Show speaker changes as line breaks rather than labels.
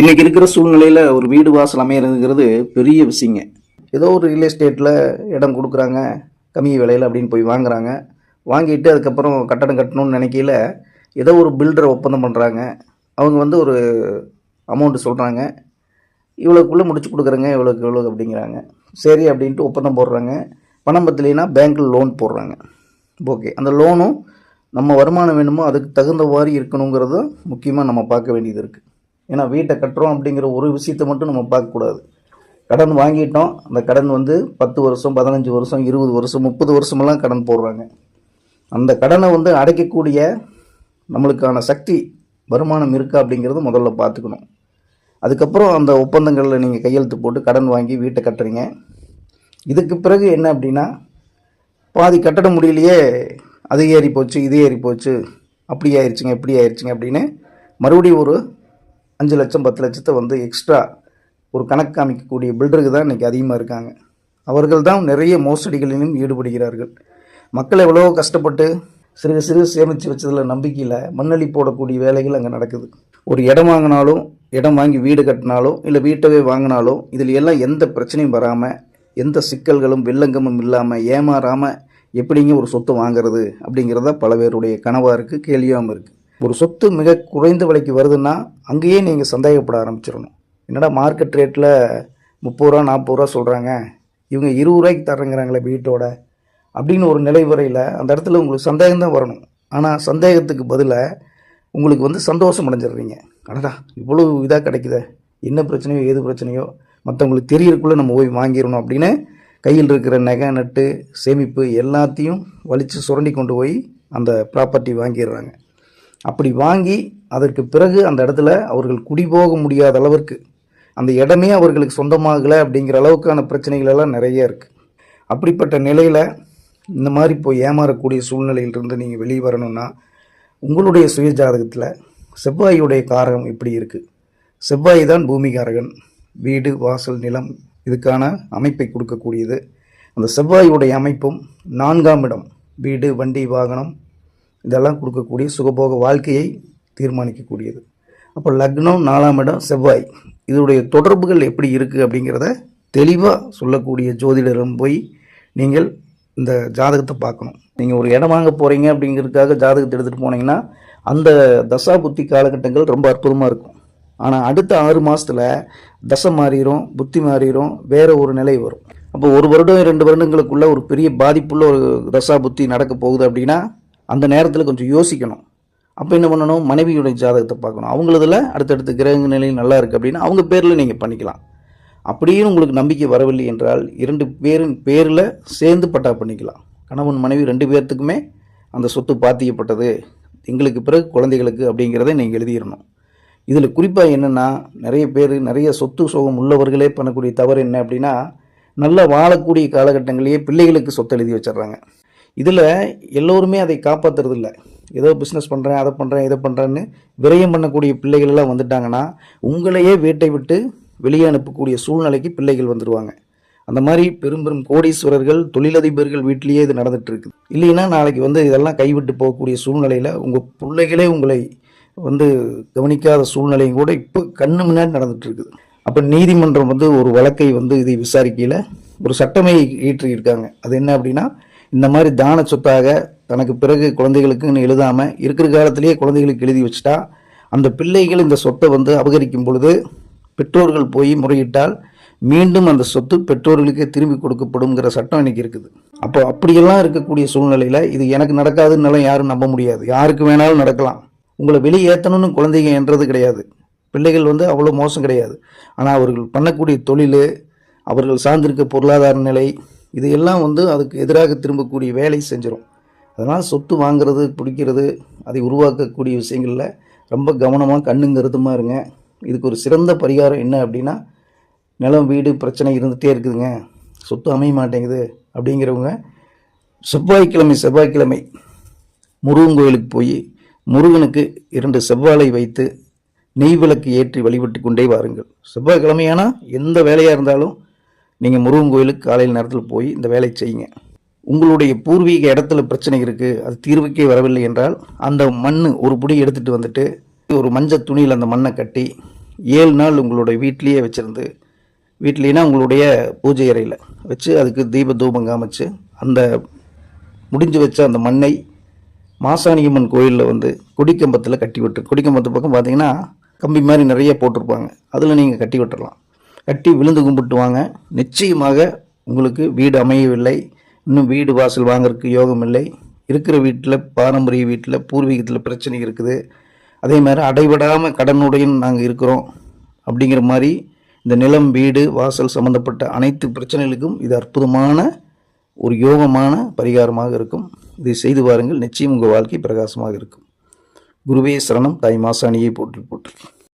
இன்னைக்கு இருக்கிற சூழ்நிலையில் ஒரு வீடு வாசல் அமையிறதுங்கிறது பெரிய விஷயங்க. ஏதோ ஒரு ரியல் எஸ்டேட்டில் இடம் கொடுக்குறாங்க கம்மி விலையில் அப்படின்னு போய் வாங்குறாங்க. வாங்கிட்டு அதுக்கப்புறம் கட்டடம் கட்டணும்னு நினைக்கையில் ஏதோ ஒரு பில்டரை ஒப்பந்தம் பண்ணுறாங்க. அவங்க ஒரு அமௌண்ட்டு சொல்கிறாங்க, இவ்வளோக்குள்ளே முடிச்சு கொடுக்குறேங்க, இவ்வளோ அப்படிங்கிறாங்க. சரி அப்படின்ட்டு ஒப்பந்தம் போடுறாங்க. பணம் பத்தலைன்னா பேங்க்கில் லோன் போடுறாங்க. ஓகே, அந்த லோனும் நம்ம வருமானம் வேணுமோ அதுக்கு தகுந்தவாறு இருக்கணுங்கிறது முக்கியமாக நம்ம பார்க்க வேண்டியது இருக்குது. ஏன்னா வீட்டை கட்டுறோம் அப்படிங்கிற ஒரு விஷயத்தை மட்டும் நம்ம பார்க்கக்கூடாது. கடன் வாங்கிட்டோம், அந்த கடன் 10 வருஷம் 15 வருஷம் 20 வருஷம் 30 வருஷமெல்லாம் கடன் போடுறாங்க. அந்த கடனை அடைக்கக்கூடிய நம்மளுக்கான சக்தி வருமானம் இருக்கா அப்படிங்கிறது முதல்ல பார்த்துக்கணும். அதுக்கப்புறம் அந்த ஒப்பந்தங்களில் நீங்கள் கையெழுத்து போட்டு கடன் வாங்கி வீட்டை கட்டுறீங்க. இதுக்கு பிறகு என்ன அப்படின்னா, பாதி கட்டட முடியலையே, அது ஏறி போச்சு இது ஏறி போச்சு, அப்படி ஆயிடுச்சுங்க இப்படி ஆயிடுச்சுங்க அப்படின்னு மறுபடியும் ஒரு 5 லட்சம் 10 லட்சத்தை எக்ஸ்ட்ரா ஒரு கணக்கு காமிக்கக்கூடிய பில்டருக்கு தான் இன்றைக்கி அதிகமாக இருக்காங்க. அவர்கள் தான் நிறைய மோசடிகளிலும் ஈடுபடுகிறார்கள். மக்கள் எவ்வளோ கஷ்டப்பட்டு சிறு சிறு சேமித்து வச்சதில் நம்பிக்கையில் மண்ணளி போடக்கூடிய வேலைகள் அங்கே நடக்குது. ஒரு இடம் வாங்கினாலும், இடம் வாங்கி வீடு கட்டினாலும், இல்லை வீட்டவே வாங்கினாலும் இதில் எல்லாம் எந்த பிரச்சனையும் வராமல், எந்த சிக்கல்களும் வில்லங்கமும் இல்லாமல், ஏமாறாமல் எப்படிங்க ஒரு சொத்து வாங்கிறது அப்படிங்கிறத பல பேருடைய கனவாக இருக்குது, கேள்வியாகவும் இருக்குது. ஒரு சொத்து மிக குறைந்த விலைக்கு வருதுன்னா அங்கேயே நீங்கள் சந்தேகப்பட ஆரம்பிச்சிடணும். என்னடா மார்க்கெட் ரேட்டில் 30 ரூபா 40 ரூபா சொல்கிறாங்க, இவங்க 20 ரூபாய்க்கு தர்றங்கிறாங்களே வீட்டோட அப்படின்னு ஒரு நிலை வரையில் அந்த இடத்துல உங்களுக்கு சந்தேகம்தான் வரணும். ஆனால் சந்தேகத்துக்கு பதிலாக உங்களுக்கு சந்தோஷம் அடைஞ்சிடுறீங்க. அடடா இவ்வளோ இதாக கிடைக்குதே, என்ன பிரச்சனையோ ஏது பிரச்சனையோ மற்றவங்களுக்கு தெரியறதுக்குள்ளே நம்ம போய் வாங்கிடணும் அப்படின்னு கையில் இருக்கிற நகை நட்டு சேமிப்பு எல்லாத்தையும் வலித்து சுரண்டி கொண்டு போய் அந்த ப்ராப்பர்ட்டி வாங்கிடுறாங்க. அப்படி வாங்கி அதற்கு பிறகு அந்த இடத்துல அவர்கள் குடிபோக முடியாத அளவிற்கு, அந்த இடமே அவர்களுக்கு சொந்தமாகலை அப்படிங்கிற அளவுக்கான பிரச்சனைகள் எல்லாம் நிறைய இருக்குது. அப்படிப்பட்ட நிலையில் இந்த மாதிரி போய் ஏமாறக்கூடிய சூழ்நிலையிலிருந்து நீங்கள் வெளியே வரணும்னா, உங்களுடைய சுய ஜாதகத்தில் செவ்வாயுடைய காரகம் எப்படி இருக்குது? செவ்வாய் தான் பூமிகாரகன், வீடு வாசல் நிலம் இதுக்கான அமைப்பை கொடுக்கக்கூடியது. அந்த செவ்வாயுடைய அமைப்பும் 4ஆம் இடம் வீடு வண்டி வாகனம் இதெல்லாம் கொடுக்கக்கூடிய சுகபோக வாழ்க்கையை தீர்மானிக்கக்கூடியது. அப்போ லக்னம் 4ஆம் இடம் செவ்வாய், இதனுடைய தொடர்புகள் எப்படி இருக்குது அப்படிங்கிறத தெளிவாக சொல்லக்கூடிய ஜோதிடரும் போய் நீங்கள் இந்த ஜாதகத்தை பார்க்கணும். நீங்கள் ஒரு இடம் வாங்க போகிறீங்க அப்படிங்கிறதுக்காக ஜாதகத்தை எடுத்துகிட்டு போனீங்கன்னா அந்த தசா புத்தி காலகட்டங்கள் ரொம்ப அற்புதமாக இருக்கும். ஆனால் அடுத்த 6 மாதத்தில் தசை மாறிடும், புத்தி மாறிடும், வேறு ஒரு நிலை வரும். அப்போ 1 வருடம் 2 வருடங்களுக்குள்ள ஒரு பெரிய பாதிப்புள்ள ஒரு தசா புத்தி நடக்க போகுது அப்படின்னா அந்த நேரத்தில் கொஞ்சம் யோசிக்கணும். அப்போ என்ன பண்ணணும், மனைவியுடைய ஜாதகத்தை பார்க்கணும். அவங்களதில் அடுத்தடுத்த கிரக நிலையில் நல்லா இருக்குது அப்படின்னா அவங்க பேரில் நீங்கள் பண்ணிக்கலாம். அப்படின்னு உங்களுக்கு நம்பிக்கை வரவில்லை என்றால் 2 பேரின் பேரில் சேர்ந்து பட்டா பண்ணிக்கலாம். கணவன் மனைவி 2 பேர்த்துக்குமே அந்த சொத்து பாத்தியப்பட்டது, எங்களுக்கு பிறகு குழந்தைகளுக்கு அப்படிங்கிறத நீங்கள் எழுதிடணும். இதில் குறிப்பாக என்னென்னா, நிறைய பேர் நிறைய சொத்து சோகம் உள்ளவர்களே பண்ணக்கூடிய தவறு என்ன அப்படின்னா, நல்லா வாழக்கூடிய காலகட்டங்களையே பிள்ளைகளுக்கு சொத்து எழுதி வச்சிட்றாங்க. இதில் எல்லோருமே அதை காப்பாற்றுறது இல்லை. ஏதோ பிஸ்னஸ் பண்ணுறேன், அதை பண்ணுறேன், இதை பண்ணுறேன்னு விரயம் பண்ணக்கூடிய பிள்ளைகள் எல்லாம் வந்துட்டாங்கன்னா உங்களையே வீட்டை விட்டு வெளியே அனுப்பக்கூடிய சூழ்நிலைக்கு பிள்ளைகள் வந்துடுவாங்க. அந்த மாதிரி பெரும் பெரும் கோடீஸ்வரர்கள் தொழிலதிபர்கள் வீட்டிலேயே இது நடந்துட்டு இருக்குது. இல்லைன்னா நாளைக்கு இதெல்லாம் கைவிட்டு போகக்கூடிய சூழ்நிலையில் உங்கள் பிள்ளைகளே உங்களை கவனிக்காத சூழ்நிலையும் கூட இப்போ கண்ணு முன்னாடி நடந்துட்டு இருக்குது. அப்போ நீதிமன்றம் ஒரு வழக்கை இதை விசாரிக்கையில் ஒரு சட்டமை இயற்றியிருக்காங்க. அது என்ன அப்படின்னா, இந்த மாதிரி தான சொத்தாக தனக்கு பிறகு குழந்தைகளுக்குன்னு எழுதாமல் இருக்கிற காலத்திலேயே குழந்தைகளுக்கு எழுதி வச்சுட்டா அந்த பிள்ளைகள் இந்த சொத்தை அபகரிக்கும் பொழுது பெற்றோர்கள் போய் முறையிட்டால் மீண்டும் அந்த சொத்து பெற்றோர்களுக்கே திரும்பி கொடுக்கப்படுங்கிற சட்டம் இன்னைக்கு இருக்குது. அப்போ அப்படியெல்லாம் இருக்கக்கூடிய சூழ்நிலையில் இது எனக்கு நடக்காதுன்னாலும் யாரும் நம்ப முடியாது. யாருக்கு வேணாலும் நடக்கலாம். உங்களை வெளியேற்றணும்னு குழந்தைங்க என்றது கிடையாது. பிள்ளைகள் அவ்வளோ மோசம் கிடையாது. ஆனால் அவர்கள் பண்ணக்கூடிய தொழில், அவர்கள் சார்ந்திருக்க பொருளாதார நிலை இது எல்லாம் அதுக்கு எதிராக திரும்பக்கூடிய வேலை செஞ்சிடும். அதனால் சொத்து வாங்கிறது பிடிக்கிறது அதை உருவாக்கக்கூடிய விஷயங்களில் ரொம்ப கவனமாக கண்ணும் கருத்துமாக இருங்க. இதுக்கு ஒரு சிறந்த பரிகாரம் என்ன அப்படின்னா, நிலம் வீடு பிரச்சனை இருந்துகிட்டே இருக்குதுங்க, சொத்து அமைய மாட்டேங்குது அப்படிங்கிறவங்க செவ்வாய்க்கிழமை முருகன் கோயிலுக்கு போய் முருகனுக்கு 2 செவ்வாழை வைத்து நெய் விளக்கு ஏற்றி வழிபட்டு கொண்டே வாருங்கள். செவ்வாய்க்கிழமையானா எந்த வேலையாக இருந்தாலும் நீங்கள் முருகன் கோயிலுக்கு காலையில் நேரத்தில் போய் இந்த வேலையை செய்யுங்க. உங்களுடைய பூர்வீக இடத்துல பிரச்சனை இருக்குது, அது தீர்வுக்கே வரவில்லை என்றால் அந்த மண் ஒரு புடி எடுத்துகிட்டு வந்துட்டு ஒரு மஞ்சள் துணியில் அந்த மண்ணை கட்டி 7 நாள் உங்களுடைய வீட்டிலேயே வச்சுருந்து, வீட்லேனா உங்களுடைய பூஜை அறையில் வச்சு அதுக்கு தீப தூபம் காமிச்சு அந்த முடிஞ்சு வச்ச அந்த மண்ணை மாசாணியம்மன் கோயிலில் வந்து கொடிக்கம்பத்தில் கட்டி விட்டு, கொடிக்கம்பத்து பக்கம் பார்த்தீங்கன்னா கம்பி மாதிரி நிறைய போட்டிருப்பாங்க, அதில் நீங்கள் கட்டி விட்டுறலாம். கட்டி விழுந்து கும்பிட்டு வாங்க. நிச்சயமாக உங்களுக்கு வீடு அமையவில்லை, இன்னும் வீடு வாசல் வாங்கறதுக்கு யோகம் இல்லை, இருக்கிற வீட்டில் பாரம்பரிய வீட்டில் பூர்வீகத்தில் பிரச்சனை இருக்குது, அதே மாதிரி அடைபடாமல் கடனுடையும் நாங்கள் இருக்கிறோம் அப்படிங்கிற மாதிரி இந்த நிலம் வீடு வாசல் சம்மந்தப்பட்ட அனைத்து பிரச்சனைகளுக்கும் இது அற்புதமான ஒரு யோகமான பரிகாரமாக இருக்கும். இதை செய்து பாருங்கள், நிச்சயம் உங்கள் வாழ்க்கை பிரகாசமாக இருக்கும். குருவே சரணம். தாய் மாசாணியை போற்றி போற்றி.